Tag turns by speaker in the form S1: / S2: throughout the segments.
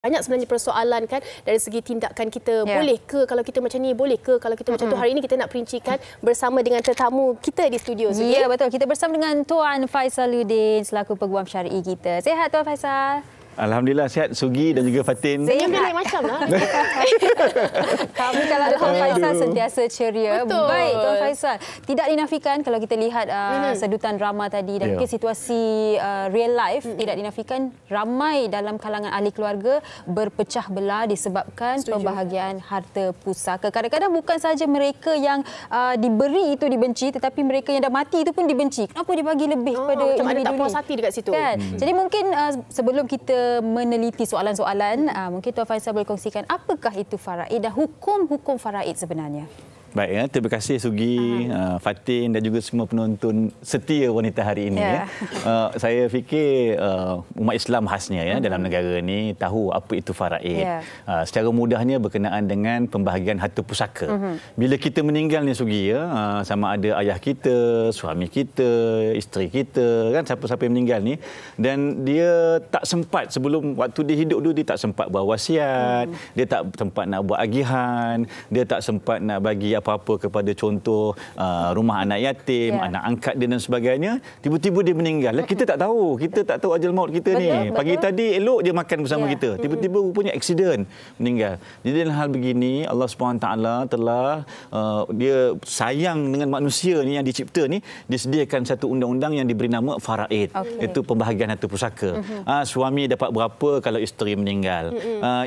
S1: Banyak sebenarnya persoalan kan dari segi tindakan kita. Boleh ke kalau kita macam ni? Boleh ke kalau kita macam tu? Hari ini kita nak perincikan bersama dengan tetamu kita di studio.
S2: Ya, betul. Kita bersama dengan Tuan Faisaluddin selaku peguam syar'i kita. Sihat Tuan Faisal?
S3: Alhamdulillah sihat, Sugi dan juga Fatin.
S1: Senyum dia lain macam lah.
S2: Kami kalau ada Tuan Faisal sentiasa ceria.
S1: Betul.
S2: Baik Tuan Faisal, tidak dinafikan kalau kita lihat sedutan drama tadi dan mungkin situasi real life, tidak dinafikan ramai dalam kalangan ahli keluarga berpecah belah disebabkan pembahagian harta pusaka. Kadang-kadang bukan saja mereka yang diberi itu dibenci, tetapi mereka yang dah mati itu pun dibenci. Kenapa dibagi lebih kepada
S1: macam ada
S2: individu
S1: tak puas hati dekat situ
S2: kan? Jadi mungkin sebelum kita meneliti soalan-soalan, mungkin Tuan Faisal boleh kongsikan apakah itu faraid dan hukum-hukum faraid sebenarnya.
S3: Baik, ya. Terima kasih Sugi, Fatin dan juga semua penonton setia wanita hari ini. Saya fikir umat Islam khasnya dalam negara ini tahu apa itu faraid. Secara mudahnya berkenaan dengan pembahagian harta pusaka. Bila kita meninggal ni Sugi, sama ada ayah kita, suami kita, isteri kita, kan siapa-siapa yang meninggal ni, dan dia tak sempat sebelum waktu dia hidup dulu, dia tak sempat buat wasiat, dia tak sempat nak buat agihan, dia tak sempat nak bagi apa-apa kepada contoh rumah anak yatim, anak angkat dia dan sebagainya. Tiba-tiba dia meninggal. Kita tak tahu. Kita tak tahu ajal maut kita ni. Pagi tadi elok dia makan bersama kita. Tiba-tiba rupanya aksiden meninggal. Jadi dalam hal begini Allah SWT telah dia sayang dengan manusia ni yang dicipta ni, disediakan satu undang-undang yang diberi nama faraid. Itu pembahagian harta pusaka. Suami dapat berapa kalau isteri meninggal.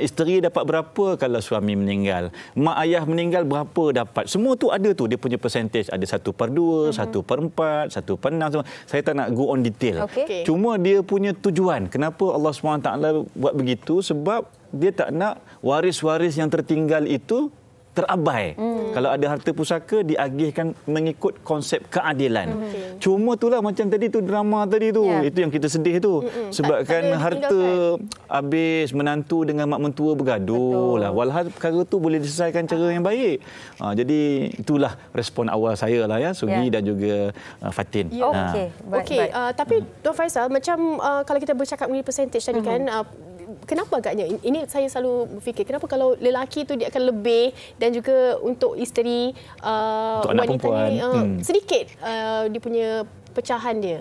S3: Isteri dapat berapa kalau suami meninggal. Mak ayah meninggal berapa dapat. Semua tu ada tu dia punya percentage, ada 1/2, 1/4, 1/6. Saya tak nak go on detail. Cuma dia punya tujuan kenapa Allah SWT buat begitu, sebab dia tak nak waris-waris yang tertinggal itu terabai. Kalau ada harta pusaka diagihkan mengikut konsep keadilan. Cuma itulah macam tadi tu drama tadi tu. Itu yang kita sedih tu. Sebabkan harta habis, menantu dengan mak mentua bergaduh lah. Walhal perkara tu boleh diselesaikan cara yang baik. Jadi itulah respon awal saya lah ya, Sugi dan juga Fatin.
S1: Okey. Tapi Tuan Faisal, macam kalau kita bercakap mengenai percentage tadi kan, kenapa agaknya ini saya selalu berfikir, kenapa kalau lelaki tu dia akan lebih dan juga untuk isteri wanita ni sedikit dia punya pecahan dia.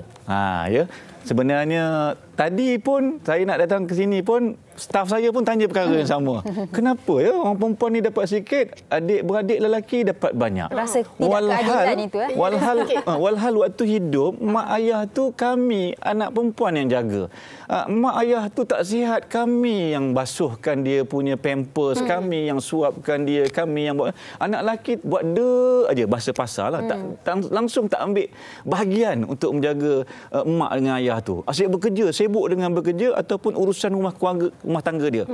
S3: Ya. Sebenarnya tadi pun saya nak datang ke sini pun staf saya pun tanya perkara yang sama. Kenapa ya orang perempuan ni dapat sikit, adik-beradik lelaki dapat banyak?
S2: Rasa tidak keadilan itu.
S3: Walhal waktu hidup mak ayah tu kami anak perempuan yang jaga. Mak ayah tu tak sihat, kami yang basuhkan dia punya pampers, kami yang suapkan dia, kami yang buat. Anak lelaki buat aja bahasa pasar lah, langsung tak ambil bahagian untuk menjaga mak dengan ayah tu. Asyik bekerja, sibuk dengan bekerja ataupun urusan rumah tangga dia.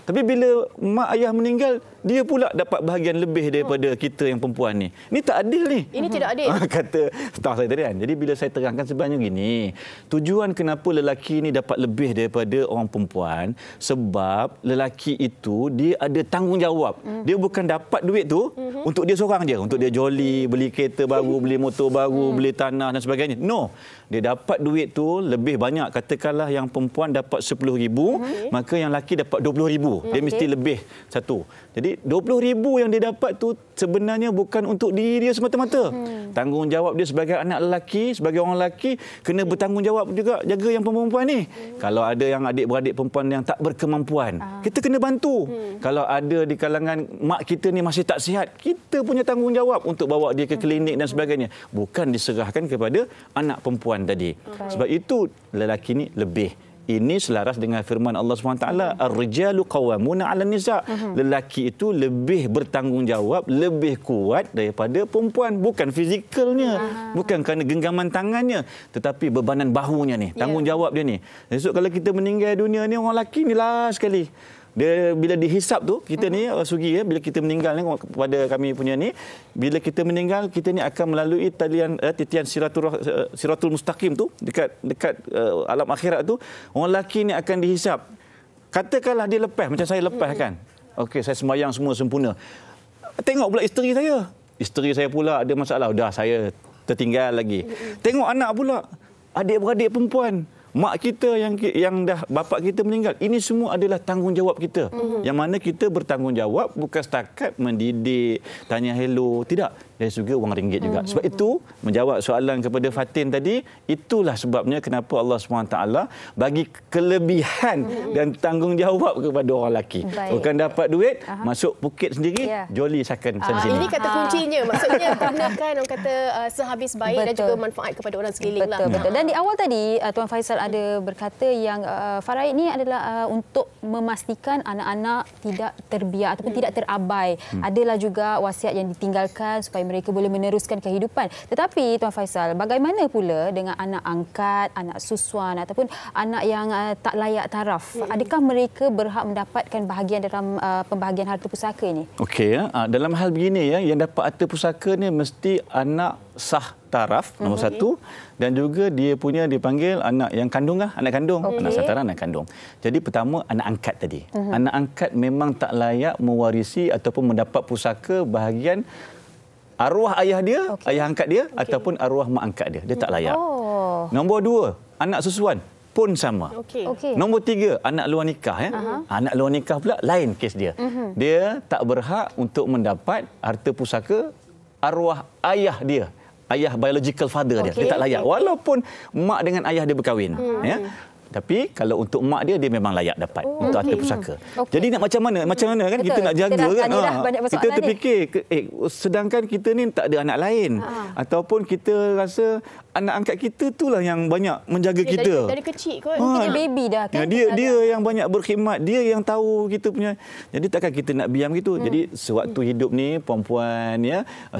S3: Tapi bila mak ayah meninggal, dia pula dapat bahagian lebih daripada kita yang perempuan ni. Ini tak adil ni.
S1: Ini tidak adil.
S3: Kata staf saya tadi kan. Jadi bila saya terangkan sebenarnya gini, tujuan kenapa lelaki ni dapat lebih daripada orang perempuan, sebab lelaki itu dia ada tanggungjawab. Dia bukan dapat duit tu untuk dia seorang je, untuk dia joli, beli kereta baru, beli motor baru, beli tanah dan sebagainya. No. Dia dapat duit tu lebih banyak. Katakanlah yang perempuan dapat 10,000, maka yang lelaki dapat 20,000. Dia mesti lebih satu. Jadi 20,000 yang dia dapat tu sebenarnya bukan untuk diri dia semata-mata. Tanggungjawab dia sebagai anak lelaki, sebagai orang lelaki, kena bertanggungjawab juga jaga yang perempuan ni. Kalau ada yang adik-beradik perempuan yang tak berkemampuan, kita kena bantu. Kalau ada di kalangan mak kita ni masih tak sihat, kita punya tanggungjawab untuk bawa dia ke klinik dan sebagainya. Bukan diserahkan kepada anak perempuan tadi. Sebab itu lelaki ni lebih. Ini selaras dengan firman Allah SWT, ar-rijalu qawwamuna 'alan nisa'. Lelaki itu lebih bertanggungjawab, lebih kuat daripada perempuan, bukan fizikalnya, bukan kerana genggaman tangannya, tetapi bebanan bahunya ni, tanggungjawab dia ni. Esok kalau kita meninggal dunia ni, orang lelaki ni last sekali. Dia bila dihisap tu, kita ni Sugi bila kita meninggal ni, kepada kami punya ni, bila kita meninggal kita ni akan melalui titian siratul mustaqim tu dekat alam akhirat tu. Orang lelaki ni akan dihisap. Katakanlah dia lepas macam saya lepas kan. Okey, saya sembahyang semua sempurna. Tengok pula isteri saya. Isteri saya pula ada masalah, dah saya tertinggal lagi. Tengok anak pula, adik-beradik perempuan. mak kita yang dah bapa kita meninggal. Ini semua adalah tanggungjawab kita. Yang mana kita bertanggungjawab bukan setakat mendidik, tanya hello, tidak. Dari segi wang ringgit juga. Sebab itu, menjawab soalan kepada Fatin tadi, itulah sebabnya kenapa Allah SWT bagi kelebihan dan tanggungjawab kepada orang lelaki. Bukan dapat duit, masuk Phuket sendiri, jolly second sini.
S1: Ini kata kuncinya. Maksudnya gunakan orang kata sehabis baik dan juga manfaat kepada orang sekeliling.
S2: Betul. Dan di awal tadi, Tuan Faisal ada berkata yang faraid ini adalah untuk memastikan anak-anak tidak terbiar ataupun tidak terabai. Adalah juga wasiat yang ditinggalkan supaya mereka boleh meneruskan kehidupan. Tetapi Tuan Faisal, bagaimana pula dengan anak angkat, anak susuan ataupun anak yang tak layak taraf? Adakah mereka berhak mendapatkan bahagian dalam pembahagian harta pusaka ini?
S3: Okey, dalam hal begini yang dapat harta pusaka ni mesti anak sah taraf nombor satu, dan juga dia punya dipanggil anak yang kandung anak kandung. Anak sah taraf, anak kandung. Jadi pertama anak angkat tadi. Anak angkat memang tak layak mewarisi ataupun mendapat pusaka bahagian arwah ayah dia, ayah angkat dia ataupun arwah mak angkat dia. Dia tak layak. Nombor dua, anak susuan pun sama. Nombor tiga, anak luar nikah. Anak luar nikah pula lain kes dia. Dia tak berhak untuk mendapat harta pusaka arwah ayah dia. Ayah biological father dia. Dia tak layak. Walaupun mak dengan ayah dia berkahwin. Tapi kalau untuk mak dia memang layak dapat untuk harta pusaka. Jadi nak macam mana? Macam mana kan? Betul. Kita nak jaga kan? Kita terfikir sedangkan kita ni tak ada anak lain ataupun kita rasa anak angkat kita itulah yang banyak menjaga kita.
S1: Dari kecil kot.
S2: Mungkin dia baby dah kan.
S3: Dia yang banyak berkhidmat, dia yang tahu kita punya. Jadi takkan kita nak biam gitu. Jadi sewaktu hidup ni perempuan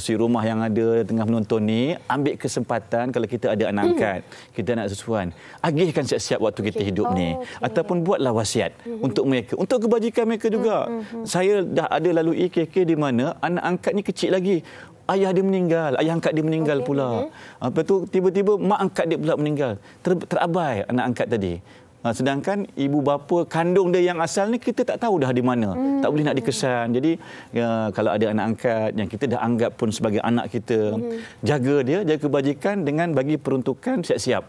S3: si rumah yang ada tengah menonton ni ambil kesempatan kalau kita ada anak angkat, kita nak susuan, agihkan siap-siap waktu kita hidup ni ataupun buatlah wasiat untuk mereka, untuk kebajikan mereka juga. Saya dah ada lalui KK di mana anak angkatnya kecil lagi, ayah dia meninggal, ayah angkat dia meninggal pula. Lepas tu tiba-tiba mak angkat dia pula meninggal. Terabai anak angkat tadi. Sedangkan ibu bapa kandung dia yang asal ni kita tak tahu dah di mana. Tak boleh nak dikesan. Jadi kalau ada anak angkat yang kita dah anggap pun sebagai anak kita, jaga dia, jaga kebajikan dengan bagi peruntukan siap-siap.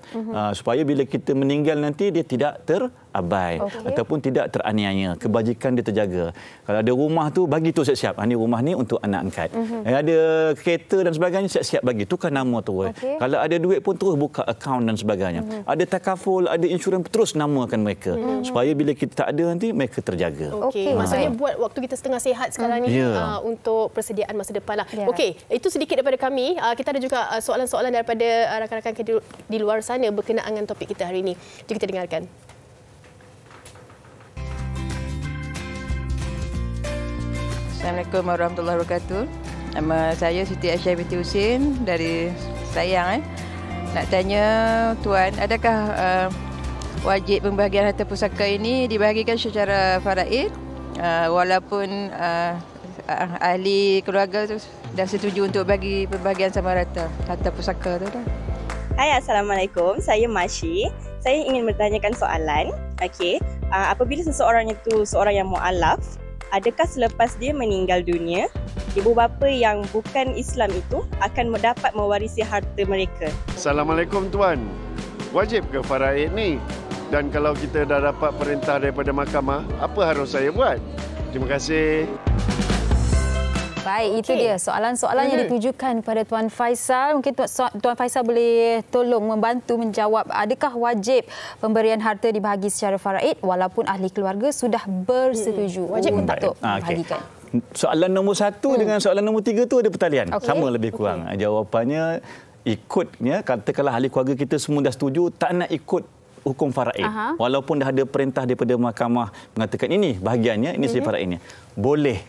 S3: Supaya bila kita meninggal nanti dia tidak terabai ataupun tidak teraniaya. Kebajikan dia terjaga. Kalau ada rumah tu bagi tu siap-siap. Ini rumah ni untuk anak angkat. Ada kereta dan sebagainya siap-siap bagi. Tukar nama tu. Kalau ada duit pun terus buka akaun dan sebagainya. Ada takaful, ada insurans, terus namakan mereka supaya bila kita tak ada nanti mereka terjaga.
S1: Maksudnya buat waktu kita setengah sihat sekarang ni untuk persediaan masa depan lah. Okey, itu sedikit daripada kami. Kita ada juga soalan-soalan daripada rakan-rakan di luar sana berkenaan dengan topik kita hari ini. Jom kita dengarkan.
S4: Assalamualaikum warahmatullahi wabarakatuh. Nama saya Siti Aisyah binti Husin dari Sayang. Nak tanya Tuan, adakah wajib pembahagian harta pusaka ini dibahagikan secara faraid walaupun ahli keluarga tu dah setuju untuk bagi pembahagian sama rata harta pusaka tu dah?
S5: Hai, Assalamualaikum. Saya Mashi. Saya ingin bertanyakan soalan. Apabila seseorang itu seorang yang mu'alaf, adakah selepas dia meninggal dunia, ibu bapa yang bukan Islam itu akan dapat mewarisi harta mereka?
S6: Assalamualaikum Tuan. Wajib ke faraid ni? Dan kalau kita dah dapat perintah daripada mahkamah, apa harus saya buat? Terima kasih.
S2: Baik, itu dia soalan-soalan yang ditujukan kepada Tuan Faisal. Mungkin Tuan Faisal boleh tolong membantu menjawab, adakah wajib pemberian harta dibahagi secara faraid walaupun ahli keluarga sudah bersetuju untuk membahagikan?
S3: Soalan nombor 1 dengan soalan nombor 3 tu ada pertalian. Sama lebih kurang. Jawapannya ikutnya, katakanlah ahli keluarga kita semua dah setuju tak nak ikut hukum faraid. Walaupun dah ada perintah daripada mahkamah mengatakan ini bahagiannya, ini sebagai faraidnya. Boleh.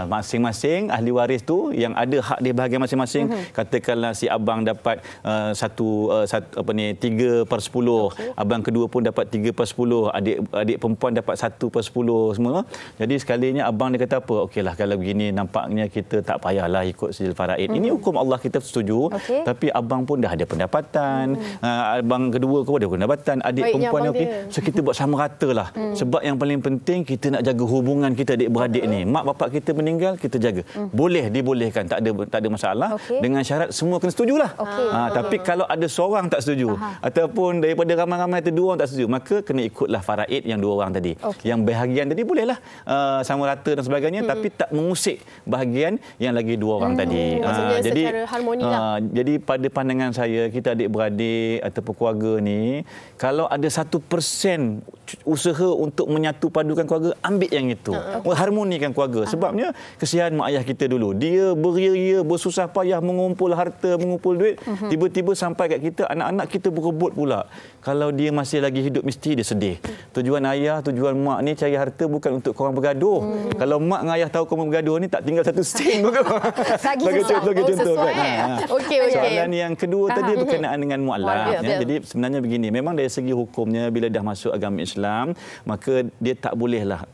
S3: Masing-masing ahli waris tu yang ada hak dia bahagian masing-masing. Katakanlah si abang dapat 3/10, abang kedua pun dapat 3/10, adik perempuan dapat 1/10 semua. Jadi sekalinya abang dia kata apa? Okeylah kalau begini nampaknya kita tak payahlah ikut sijil faraid. Ini hukum Allah, kita setuju. Tapi abang pun dah ada pendapatan. Abang kedua pun ada pendapatan. pendapatan adik perempuan okey, so kita buat sama rata lah. Sebab yang paling penting kita nak jaga hubungan kita adik-beradik ni. Mak bapak kita meninggal, kita jaga. Boleh dibolehkan, tak ada masalah. Dengan syarat semua kena setujulah. Tapi kalau ada seorang tak setuju ataupun daripada ramai-ramai tu 2 orang tak setuju, maka kena ikutlah faraid yang 2 orang tadi. Yang bahagian tadi bolehlah sama rata dan sebagainya, tapi tak mengusik bahagian yang lagi 2 orang tadi.
S1: Jadi secara harmoni lah.
S3: Jadi pada pandangan saya, kita adik-beradik ataupun keluarga ni, kalau ada 1% usaha untuk menyatu padukan keluarga, ambil yang itu. Harmonikan keluarga. Sebabnya kesian mak ayah kita dulu. Dia beria-ria, bersusah payah mengumpul harta, mengumpul duit. Tiba-tiba sampai kat kita, anak-anak kita berebut pula. Kalau dia masih lagi hidup, mesti dia sedih. Tujuan ayah, tujuan mak ni cari harta bukan untuk korang bergaduh. Kalau mak dan ayah tahu korang bergaduh ni, tak tinggal 1 sen. Bagi contoh kan. Soalan yang kedua tadi berkenaan dengan mu'alaf. Jadi sebenarnya begini, memang dari segi hukumnya, bila dah masuk agama Islam, maka dia tak bolehlah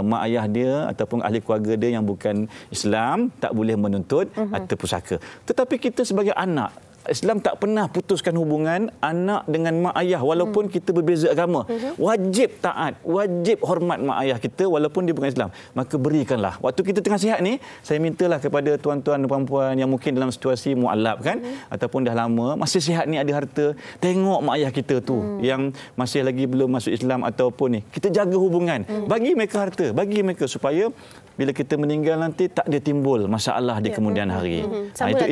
S3: mak ayah dia ataupun ahli keluarga dia yang bukan Islam tak boleh menuntut harta pusaka. Tetapi kita sebagai anak, Islam tak pernah putuskan hubungan anak dengan mak ayah walaupun kita berbeza agama. Wajib taat, wajib hormat mak ayah kita walaupun dia bukan Islam. Maka berikanlah. Waktu kita tengah sihat ni, saya mintalah kepada tuan-tuan dan puan-puan yang mungkin dalam situasi mu'alaf kan, ataupun dah lama, masih sihat ni, ada harta, tengok mak ayah kita tu yang masih lagi belum masuk Islam ataupun ni. Kita jaga hubungan. Bagi mereka harta, bagi mereka supaya bila kita meninggal nanti tak ada timbul masalah di kemudian hari.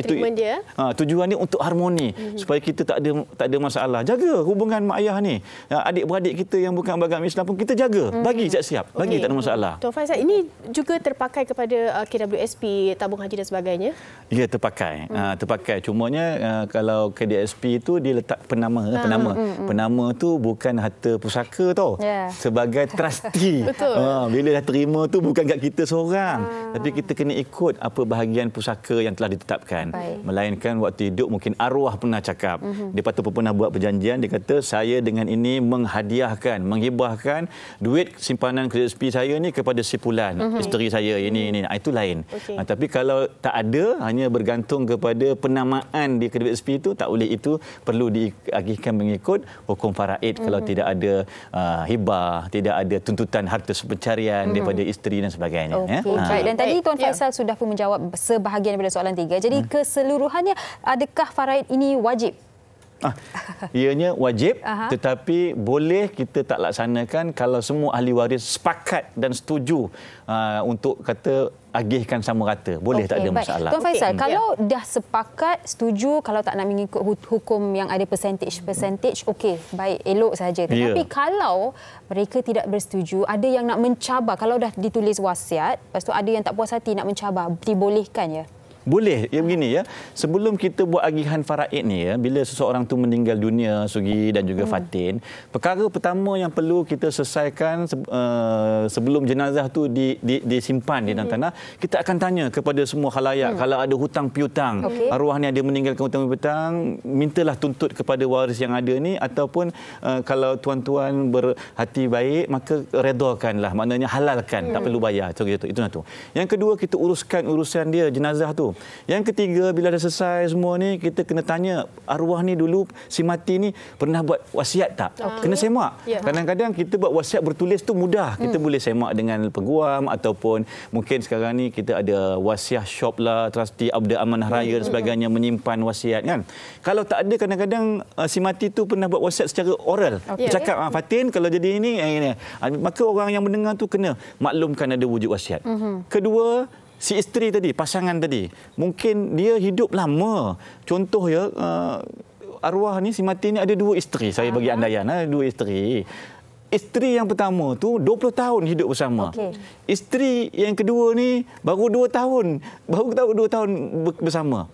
S1: Itu dia.
S3: Tujuan dia untuk harmoni supaya kita tak ada masalah. Jaga hubungan mak ayah ni. Adik-beradik kita yang bukan beragama Islam pun kita jaga. Bagi siap-siap. Bagi tak ada masalah.
S1: Tuan Faizal, ini juga terpakai kepada KWSP, tabung haji dan sebagainya?
S3: Ya, terpakai. Terpakai. Cumanya kalau KWSP itu dia letak penama. Penama tu bukan harta pusaka tau. Sebagai trustee. Bila dah terima tu bukan kat kita seorang. Tapi kita kena ikut apa bahagian pusaka yang telah ditetapkan. Melainkan waktu hidup mungkin arwah pernah cakap. Dia patut pernah buat perjanjian. Dia kata, saya dengan ini menghadiahkan, menghibahkan duit simpanan KWSP saya ni kepada si Fulan, isteri saya ini. Itu lain. Tapi kalau tak ada, hanya bergantung kepada penamaan di KWSP itu, tak boleh. Itu perlu diagihkan mengikut hukum faraid. Kalau tidak ada hibah, tidak ada tuntutan harta pencarian daripada isteri dan sebagainya.
S2: Baik. Dan tadi Tuan Faizal sudah pun menjawab sebahagian daripada soalan 3. Jadi keseluruhannya, adakah faraid ini wajib?
S3: Ianya wajib, tetapi boleh kita tak laksanakan kalau semua ahli waris sepakat dan setuju untuk kata agihkan sama rata. Boleh, tak ada masalah.
S2: Tuan Faizal, kalau dah sepakat, setuju, kalau tak nak mengikut hukum yang ada percentage, okey, baik, elok saja. Tetapi kalau mereka tidak bersetuju, ada yang nak mencabar, kalau dah ditulis wasiat, lepas tu ada yang tak puas hati nak mencabar, dibolehkan ya?
S3: Boleh. Ya begini ya. Sebelum kita buat agihan faraid ni ya, bila seseorang tu meninggal dunia, Sugi dan juga Fatin, perkara pertama yang perlu kita selesaikan sebelum jenazah tu disimpan di dalam tanah, kita akan tanya kepada semua khalayak kalau ada hutang piutang. Arwah ni ada meninggalkan hutang piutang, mintalah tuntut kepada waris yang ada ni, ataupun kalau tuan-tuan berhati baik, maka redakanlah, maknanya halalkan, tak perlu bayar. Itu satu. Yang kedua, kita uruskan urusan dia jenazah tu. Yang ketiga, bila dah selesai semua ni, kita kena tanya arwah ni dulu, si mati ni pernah buat wasiat tak? Kena semak. Kadang-kadang kita buat wasiat bertulis tu mudah. Kita boleh semak dengan peguam, ataupun mungkin sekarang ni kita ada wasiat shop lah, trustee Abda Amanah Raya dan sebagainya, menyimpan wasiat kan. Kalau tak ada, kadang-kadang si mati tu pernah buat wasiat secara oral. Cakap, Fatin kalau jadi ini, maka orang yang mendengar tu kena maklumkan ada wujud wasiat. Kedua, si isteri tadi, pasangan tadi, mungkin dia hidup lama. Contoh ya, arwah ni, si mati ni ada 2 isteri. Saya bagi andaian, 2 isteri. Isteri yang pertama tu 20 tahun hidup bersama. Isteri yang kedua ni baru 2 tahun bersama.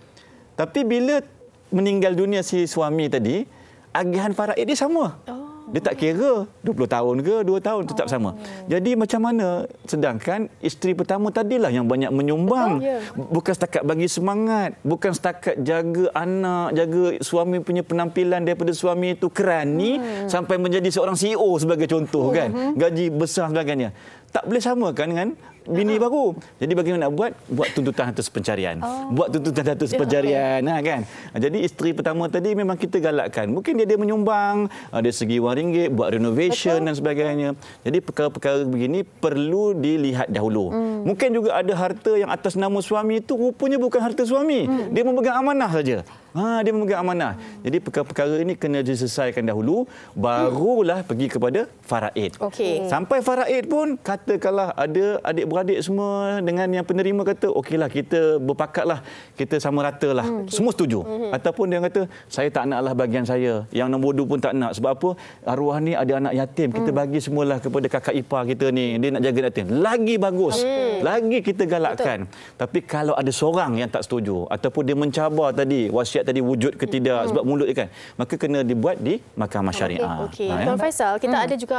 S3: Tapi bila meninggal dunia si suami tadi, agihan faraid dia sama. Dia tak kira 20 tahun ke 2 tahun, tetap sama. Jadi macam mana, sedangkan isteri pertama tadilah yang banyak menyumbang. Bukan setakat bagi semangat, bukan setakat jaga anak, jaga suami punya penampilan, daripada suami itu kerani sampai menjadi seorang CEO sebagai contoh kan. Gaji besar sebagainya. tak boleh samakan dengan bini baru. Jadi bagaimana nak buat? Buat tuntutan atas pencarian. Buat tuntutan atas pencarian. Kan? Jadi isteri pertama tadi memang kita galakkan. Mungkin dia menyumbang dari segi wang ringgit, buat renovation dan sebagainya. Jadi perkara-perkara begini perlu dilihat dahulu. Mungkin juga ada harta yang atas nama suami itu rupanya bukan harta suami. Dia memegang amanah saja. Dia memegang amanah. Jadi perkara-perkara ini kena diselesaikan dahulu, barulah pergi kepada faraid. Sampai faraid pun katakanlah ada adik-beradik semua dengan yang penerima kata okeylah kita berpakatlah, kita sama ratalah. Semua setuju. Ataupun dia kata saya tak naklah bahagian saya. Yang nombor 2 pun tak nak. Sebab apa? Arwah ni ada anak yatim. Kita bagi semualah kepada kakak ipar kita ni. Dia nak jaga yatim. Lagi bagus. Lagi kita galakkan. Tapi kalau ada seorang yang tak setuju ataupun dia mencabar tadi, wasiat tadi wujud ke tidak sebab mulut dia kan, maka kena dibuat di mahkamah syariah.
S1: Tuan Faisal, kita ada juga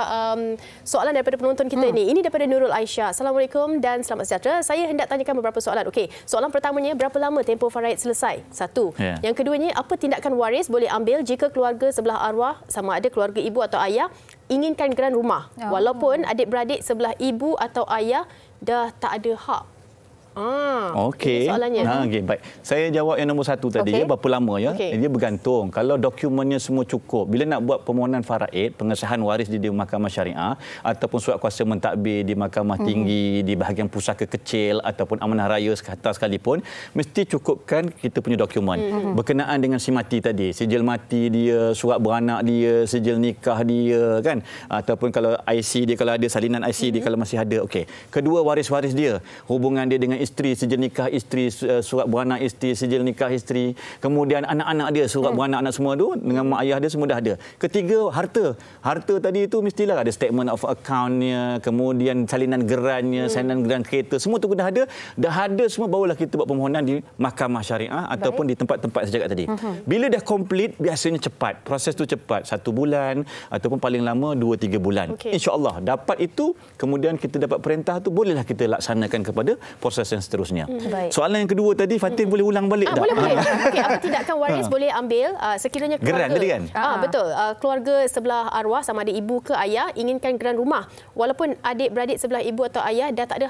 S1: soalan daripada penonton kita ni. Ini daripada Nurul Aisyah. Assalamualaikum dan selamat sejahtera. Saya hendak tanyakan beberapa soalan. Soalan pertamanya, berapa lama tempoh faraid selesai? 1. Yang keduanya, apa tindakan waris boleh ambil jika keluarga sebelah arwah, sama ada keluarga ibu atau ayah, inginkan geran rumah walaupun adik-beradik sebelah ibu atau ayah dah tak ada hak?
S3: Okey.
S1: Soalannya.
S3: Baik. Saya jawab yang nombor 1 tadi. Berapa lama ya? Dia bergantung. Kalau dokumennya semua cukup, bila nak buat permohonan faraid, pengesahan waris di mahkamah syariah ataupun surat kuasa mentadbir di mahkamah tinggi, di bahagian pusaka kecil ataupun amanah raya sekata sekalipun, mesti cukupkan kita punya dokumen berkenaan dengan si mati tadi. Sijil mati dia, surat beranak dia, sijil nikah dia kan, ataupun kalau IC dia, kalau ada salinan IC dia kalau masih ada. Kedua, waris-waris dia, hubungan dia dengan isteri, sijil nikah isteri, surat beranak isteri, sijil nikah isteri. Kemudian anak-anak dia, surat beranak anak semua tu dengan mak ayah dia semua dah ada. Ketiga, harta. Harta tadi itu mestilah ada statement of account-nya, kemudian salinan gerannya, salinan geran kereta, semua tu dah ada. Dah ada semua, barulah kita buat permohonan di mahkamah syariah ataupun di tempat-tempat saya cakap tadi. Bila dah komplit, biasanya cepat. Proses tu cepat. 1 bulan ataupun paling lama 2-3 bulan. InsyaAllah dapat itu, kemudian kita dapat perintah tu, bolehlah kita laksanakan kepada proses yang seterusnya. Soalan yang kedua tadi, Fatin boleh ulang balik tak?
S1: Boleh. Apa tindakan waris boleh ambil sekiranya keluarga
S3: geran tadi kan?
S1: Betul. Keluarga sebelah arwah, sama ada ibu ke ayah, inginkan geran rumah walaupun adik-beradik sebelah ibu atau ayah dah tak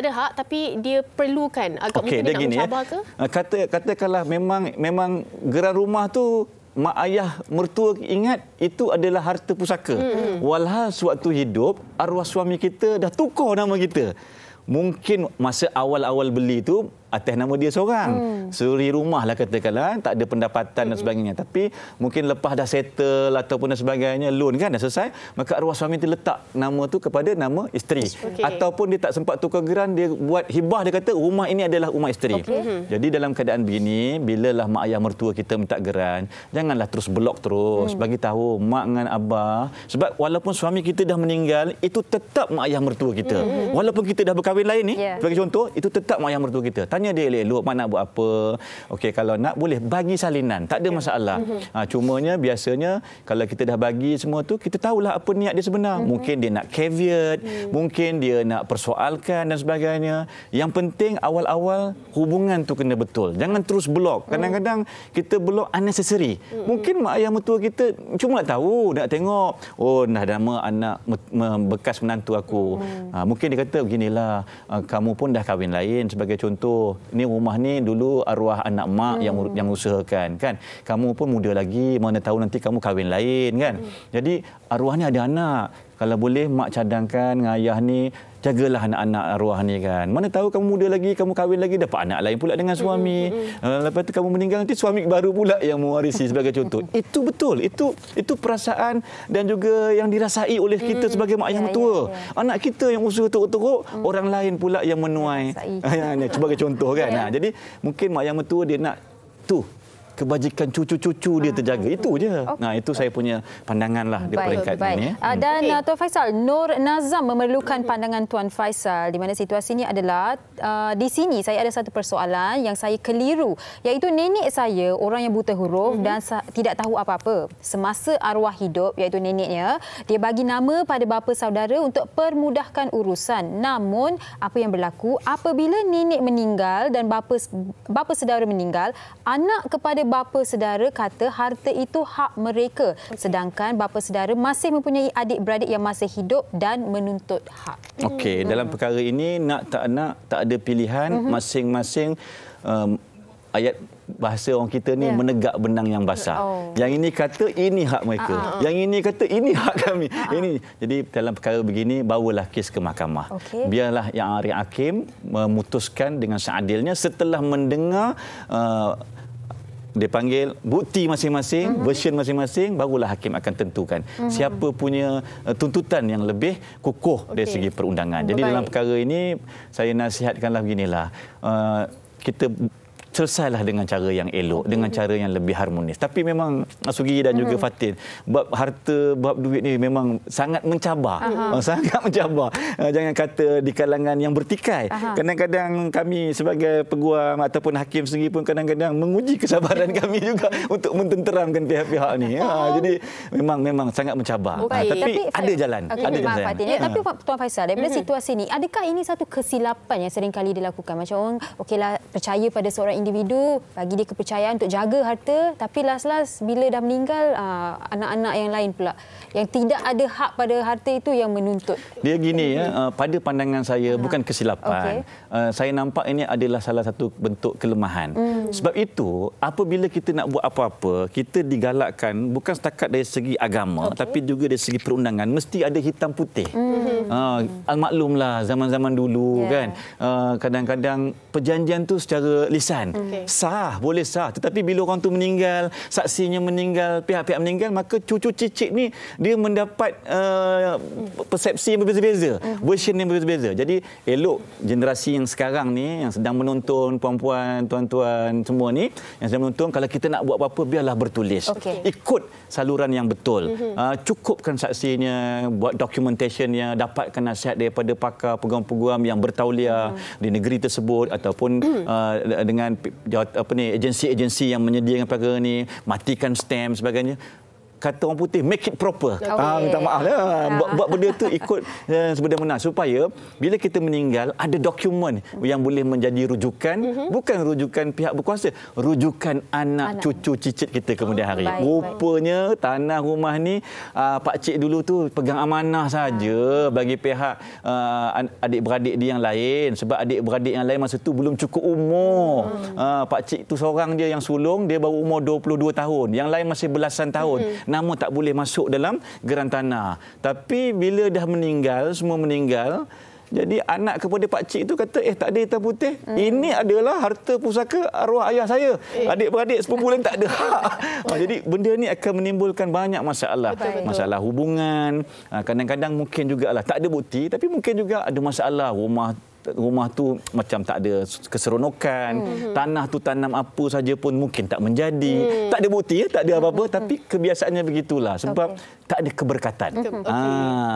S1: ada hak tapi dia perlukan. Agak mungkin dia nak mencabar ke?
S3: Katakanlah memang geran rumah tu mak ayah mertua ingat itu adalah harta pusaka. Walhal sewaktu hidup arwah suami kita dah tukar nama kita. Mungkin masa awal-awal beli tu atas nama dia seorang. Suri rumah lah katakanlah, tak ada pendapatan dan sebagainya. Tapi mungkin lepas dah settle ataupun dan sebagainya, loan kan dah selesai, maka arwah suami tu letak nama tu kepada nama isteri. Ataupun dia tak sempat tukar geran, dia buat hibah, dia kata rumah ini adalah rumah isteri. Jadi dalam keadaan begini, bilalah mak ayah mertua kita minta geran, janganlah terus blok terus. Bagi tahu mak dengan abah, sebab walaupun suami kita dah meninggal, itu tetap mak ayah mertua kita. Walaupun kita dah berkahwin lain ni, sebagai contoh, itu tetap mak ayah mertua kita. Tanya dia elok-elok, mak nak buat apa. Kalau nak boleh bagi salinan, tak ada masalah. Cumanya biasanya kalau kita dah bagi semua tu, kita tahulah apa niat dia sebenar. Mungkin dia nak caveat, mungkin dia nak persoalkan dan sebagainya. Yang penting awal-awal hubungan tu kena betul. Jangan terus blok. Kadang-kadang kita blok unnecessary. Mungkin mak ayah mertua kita cuma nak tahu, nak tengok, dah nama anak bekas menantu aku. Mungkin dia kata beginilah, kamu pun dah kahwin lain sebagai contoh. Ni rumah ni dulu arwah anak mak yang usahakan kan. Kamu pun muda lagi, mana tahu nanti kamu kahwin lain kan. Jadi arwah ni ada anak. Kalau boleh mak cadangkan dengan ayah ni, jagalah anak-anak arwah ni kan. Mana tahu kamu muda lagi, kamu kahwin lagi, dapat anak lain pula dengan suami. Lepas tu kamu meninggal, nanti suami baru pula yang mewarisi sebagai contoh. Itu betul. Itu perasaan dan juga yang dirasai oleh kita sebagai mak ayah mertua. Anak kita yang usaha teruk-teruk, orang lain pula yang menuai. Sebagai contoh kan. Jadi mungkin mak ayah mertua dia nak tu kebajikan cucu-cucu dia terjaga. Itu je. Itu saya punya pandangan lah di peringkat ini.
S2: Dan Tuan Faisal, Nur Nazam memerlukan pandangan Tuan Faisal di mana situasi ini adalah di sini saya ada satu persoalan yang saya keliru, iaitu nenek saya orang yang buta huruf dan tidak tahu apa-apa. Semasa arwah hidup, iaitu neneknya, dia bagi nama pada bapa saudara untuk permudahkan urusan. Namun apa yang berlaku apabila nenek meninggal dan bapa saudara meninggal, anak kepada bapa saudara kata harta itu hak mereka. Sedangkan bapa saudara masih mempunyai adik-beradik yang masih hidup dan menuntut hak.
S3: Okey, dalam perkara ini nak tak ada pilihan, masing-masing ayat bahasa orang kita ni menegak benang yang basah. Yang ini kata ini hak mereka. Yang ini kata ini hak kami. Ini. Jadi dalam perkara begini bawalah kes ke mahkamah. Biarlah yang Arif Hakim memutuskan dengan seadilnya setelah mendengar dia panggil bukti masing-masing, version masing-masing, barulah hakim akan tentukan siapa punya tuntutan yang lebih kukuh dari segi perundangan. Jadi dalam perkara ini saya nasihatkanlah beginilah, kita selesailah dengan cara yang elok, dengan cara yang lebih harmonis. Tapi memang Sugi dan juga Fatin, bab harta, bab duit ni memang sangat mencabar. Sangat mencabar. Jangan kata di kalangan yang bertikai. Kadang-kadang kami sebagai peguam ataupun hakim sendiri pun kadang-kadang menguji kesabaran kami juga untuk mententeramkan pihak-pihak ni. Jadi memang sangat mencabar. Tapi ada jalan. Ada jalan.
S2: Fatin. Tapi Tuan Faisal, daripada situasi ni, adakah ini satu kesilapan yang sering kali dilakukan? Macam orang okeylah percaya pada seorang individu, bagi dia kepercayaan untuk jaga harta, tapi last-last bila dah meninggal, anak-anak yang lain pula yang tidak ada hak pada harta itu yang menuntut.
S3: Dia gini pada pandangan saya bukan kesilapan. Saya nampak ini adalah salah satu bentuk kelemahan. Sebab itu apabila kita nak buat apa-apa, kita digalakkan bukan setakat dari segi agama, tapi juga dari segi perundangan mesti ada hitam putih. Maklumlah zaman-zaman dulu kan, kadang-kadang perjanjian tu secara lisan sah, boleh sah, tetapi bila orang tu meninggal, saksinya meninggal, pihak-pihak meninggal, maka cucu cicit ni dia mendapat persepsi yang berbeza-beza, version yang berbeza-beza. Jadi elok generasi yang sekarang ni yang sedang menonton, puan-puan, tuan-tuan semua ni yang sedang menonton, kalau kita nak buat apa-apa biarlah bertulis. Ikut saluran yang betul. Cukupkan saksinya, buat documentationnya, dapatkan nasihat daripada pakar peguam-peguam yang bertauliah di negeri tersebut ataupun dengan agensi-agensi yang menyediakan perkara ni, matikan stamp sebagainya. Kata orang putih, make it proper. Minta maaf lah. Buat benda tu ikut sebenar-benar supaya bila kita meninggal ada dokumen yang boleh menjadi rujukan, bukan rujukan pihak berkuasa, rujukan anak cucu cicit kita kemudian hari. Rupanya tanah rumah ni pakcik dulu tu pegang amanah saja bagi pihak adik-beradik dia yang lain, sebab adik-beradik yang lain masa tu belum cukup umur. Pakcik tu seorang dia yang sulung, dia baru umur 22 tahun, yang lain masih belasan tahun. Namun tak boleh masuk dalam geran tanah. Tapi bila dah meninggal, semua meninggal, jadi anak kepada pakcik itu kata, tak ada hitam putih. Ini adalah harta pusaka arwah ayah saya. Adik-beradik sepupu lain tak ada hak. Jadi benda ni akan menimbulkan banyak masalah. Masalah hubungan. Kadang-kadang mungkin juga tak ada bukti, tapi mungkin juga ada masalah. Rumah tu macam tak ada keseronokan, tanah tu tanam apa saja pun mungkin tak menjadi. Tak ada bukti, tak ada apa-apa, tapi kebiasaannya begitulah sebab tak ada keberkatan.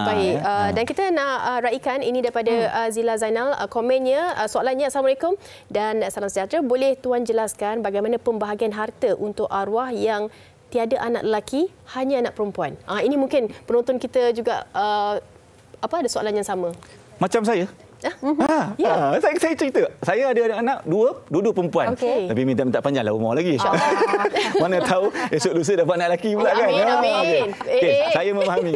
S1: Baik, dan kita nak raikan ini daripada Zila Zainal, komennya, soalannya, Assalamualaikum dan salam sejahtera. Boleh Tuan jelaskan bagaimana pembahagian harta untuk arwah yang tiada anak lelaki, hanya anak perempuan? Ini mungkin penonton kita juga ada soalan yang sama.
S3: Macam saya. Saya cerita. Saya ada anak dua perempuan. Tapi minta panjanglah umur lagi. Mana tahu esok lusa dapat anak lelaki pula kan.
S1: Amin.
S3: Saya memahami.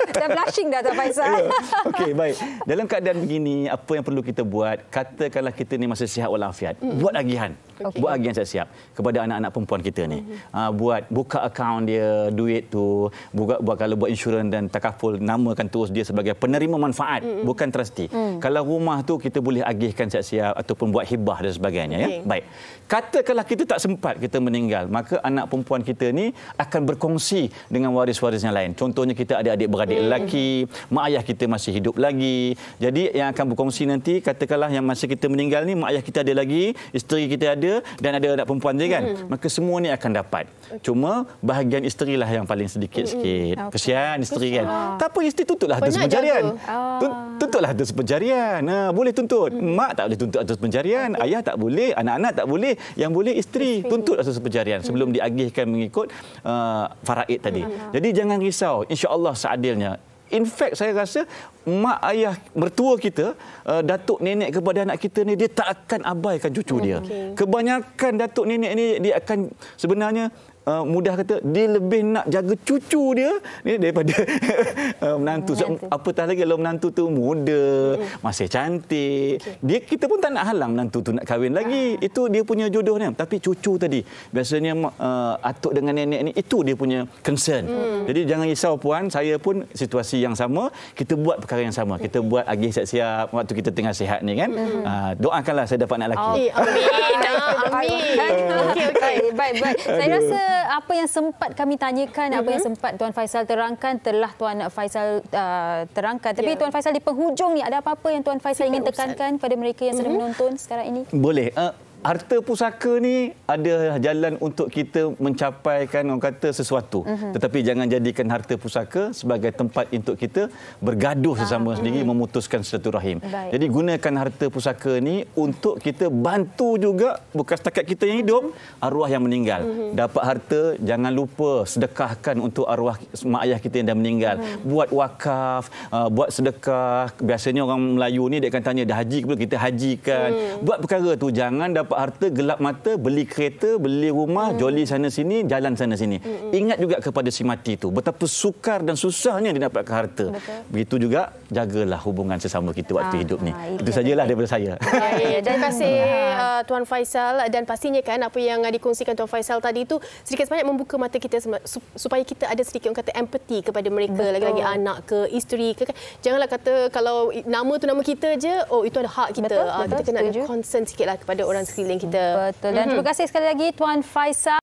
S2: Dah blushing dah Tuan Faisal.
S3: Okey, baik. Dalam keadaan begini, apa yang perlu kita buat? Katakanlah kita ni masih sihat walafiat. Buat agihan. Buat agihan siap-siap kepada anak-anak perempuan kita ni. Buat buka akaun dia, duit tu, buat kalau buat insurans dan takaful, namakan terus dia sebagai penerima manfaat, bukan trustee. Kalau rumah tu kita boleh agihkan siap-siap ataupun buat hibah dan sebagainya ya. Baik. Katakanlah kita tak sempat, kita meninggal, maka anak perempuan kita ni akan berkongsi dengan waris-waris yang lain. Contohnya kita ada adik-beradik lelaki, mak ayah kita masih hidup lagi. Jadi yang akan berkongsi nanti, katakanlah yang masa kita meninggal ni mak ayah kita ada lagi, isteri kita ada dan ada anak perempuan je kan. Maka semua ni akan dapat. Cuma bahagian isteri lah yang paling sedikit sikit. Kesian isteri kan. Tak apa, isteri tuntutlah atas pencarian. Tuntutlah atas pencarian. Boleh tuntut. Mak tak boleh tuntut atas pencarian, ayah tak boleh, anak-anak tak boleh. Yang boleh isteri tuntut atas pencarian sebelum diagihkan mengikut faraid tadi. Jadi jangan risau. Insya-Allah seadilnya. In fact, saya rasa mak ayah mertua kita, datuk nenek kepada anak kita ni, dia tak akan abaikan cucu dia. Kebanyakan datuk nenek ni dia akan sebenarnya mudah kata dia lebih nak jaga cucu dia ni daripada menantu. Apatah lagi kalau menantu tu muda, masih cantik. Kita pun tak nak halang menantu tu nak kahwin lagi. Itu dia punya jodoh dia. Tapi cucu tadi biasanya atuk dengan nenek ni itu dia punya concern. Jadi jangan risau puan, saya pun situasi yang sama, kita buat perkara yang sama. Kita buat agih siap-siap waktu kita tengah sihat ni kan. Doakanlah saya dapat anak lelaki.
S1: Amin. Okey.
S2: Baik. Saya rasa apa yang sempat kami tanyakan, apa yang sempat Tuan Faisal terangkan telah Tuan Faisal terangkan. Tapi Tuan Faisal di penghujung ni ada apa-apa yang Tuan Faisal ingin tekankan pada mereka yang sedang menonton sekarang ini?
S3: Boleh. Harta pusaka ni ada jalan untuk kita mencapaikan orang kata sesuatu. Tetapi jangan jadikan harta pusaka sebagai tempat untuk kita bergaduh sesama sendiri, memutuskan silaturahim. Jadi gunakan harta pusaka ni untuk kita bantu juga, bukan setakat kita yang hidup, arwah yang meninggal. Dapat harta, jangan lupa sedekahkan untuk arwah mak ayah kita yang dah meninggal. Buat wakaf, buat sedekah. Biasanya orang Melayu ni dia akan tanya, dah haji ke belum? Kita hajikan. Buat perkara tu, jangan dapat harta gelap mata, beli kereta, beli rumah, joli sana sini, jalan sana sini. Ingat juga kepada si mati tu, betapa sukar dan susahnya dia dapatkan harta. Begitu juga jagalah hubungan sesama kita waktu hidup ni. Itu sajalah daripada saya.
S1: Terima kasih Tuan Faisal, dan pastinya kan apa yang dikongsikan Tuan Faisal tadi itu sedikit sebanyak membuka mata kita supaya kita ada sedikit orang kata empati kepada mereka, lagi-lagi anak ke, isteri ke. Janganlah kata kalau nama tu nama kita je, oh itu ada hak kita. Kita kena ada concern sikitlah kepada orang sekeliling kita.
S2: Betul. Dan terima kasih sekali lagi Tuan Faisal.